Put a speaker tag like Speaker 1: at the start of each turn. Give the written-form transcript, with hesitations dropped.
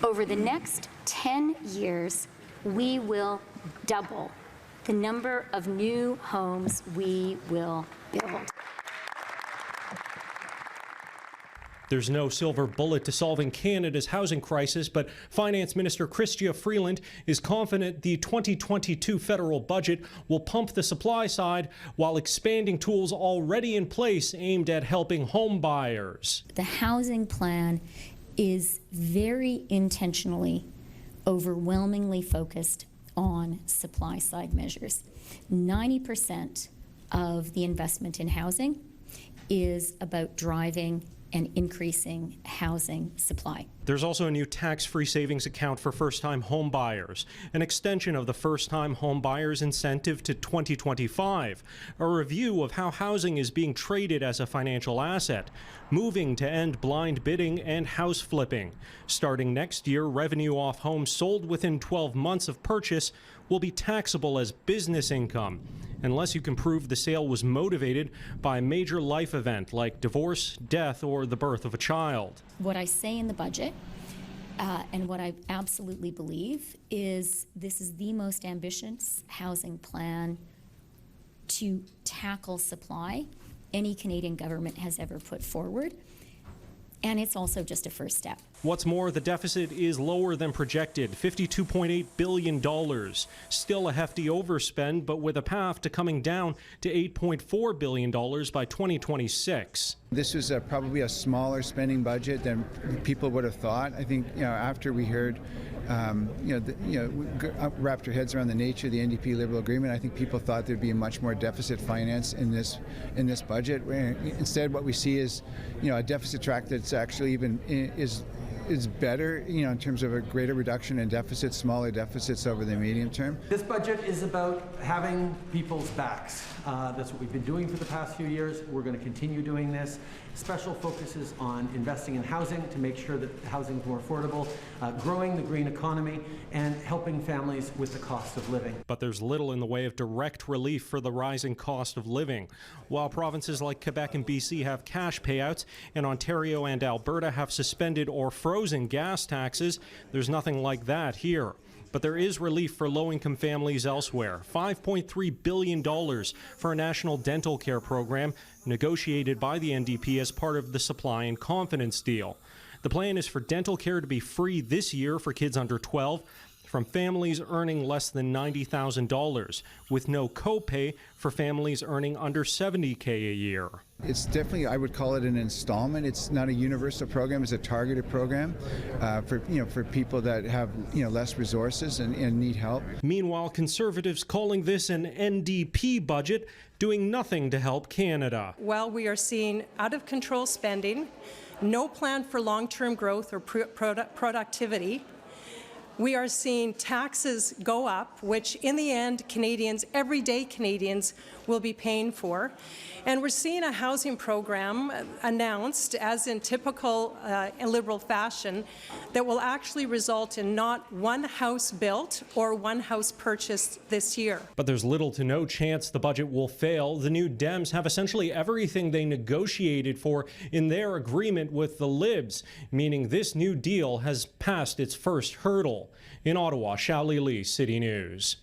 Speaker 1: Over the next 10 years, we will double the number of new homes we will build.
Speaker 2: There's no silver bullet to solving Canada's housing crisis, but Finance Minister Chrystia Freeland is confident the 2022 federal budget will pump the supply side while expanding tools already in place aimed at helping home buyers.
Speaker 1: The housing plan is very intentionally, overwhelmingly focused on supply side measures. 90% of the investment in housing is about driving and increasing housing supply.
Speaker 2: There's also a new tax-free savings account for first-time home buyers, an extension of the first-time home buyers incentive to 2025, a review of how housing is being traded as a financial asset, moving to end blind bidding and house flipping. Starting next year, revenue off homes sold within 12 months of purchase will be taxable as business income, unless you can prove the sale was motivated by a major life event like divorce, death, or the birth of a child.
Speaker 1: What I say in the budget, and what I absolutely believe, is this is the most ambitious housing plan to tackle supply any Canadian government has ever put forward. And it's also just a first step.
Speaker 2: What's more, the deficit is lower than projected, $52.8 billion. Still a hefty overspend, but with a path to coming down to $8.4 billion by 2026.
Speaker 3: This was probably a smaller spending budget than people would have thought. I think, after we heard, wrapped our heads around the nature of the NDP Liberal agreement, I think people thought there'd be much more deficit finance in this budget. Instead, what we see is, a deficit track that's actually even is better, in terms of a greater reduction in deficits, smaller deficits over the medium term.
Speaker 4: This budget is about having people's backs. That's what we've been doing for the past few years. We're going to continue doing this. Special focuses on investing in housing to make sure that housing is more affordable, growing the green economy, and helping families with the cost of living.
Speaker 2: But there's little in the way of direct relief for the rising cost of living. While provinces like Quebec and BC have cash payouts, and Ontario and Alberta have suspended or frozen gas taxes, there's nothing like that here. But there is relief for low-income families elsewhere. $5.3 billion for a national dental care program negotiated by the NDP as part of the Supply and Confidence deal. The plan is for dental care to be free this year for kids under 12 from families earning less than $90,000, with no copay for families earning under $70K a year.
Speaker 3: It's definitely, I would call it an installment. It's not a universal program. It's a targeted program for people that have less resources and need help.
Speaker 2: Meanwhile, Conservatives calling this an NDP budget, doing nothing to help Canada.
Speaker 5: While we are seeing out-of-control spending, no plan for long-term growth or productivity, we are seeing taxes go up, which in the end, Canadians, everyday Canadians, will be paying for. And we're seeing a housing program announced, as in typical Liberal fashion, that will actually result in not one house built or one house purchased this year.
Speaker 2: But there's little to no chance the budget will fail. The New Dems have essentially everything they negotiated for in their agreement with the LIBS, meaning this new deal has passed its first hurdle. In Ottawa, Xiaoli Li, City News.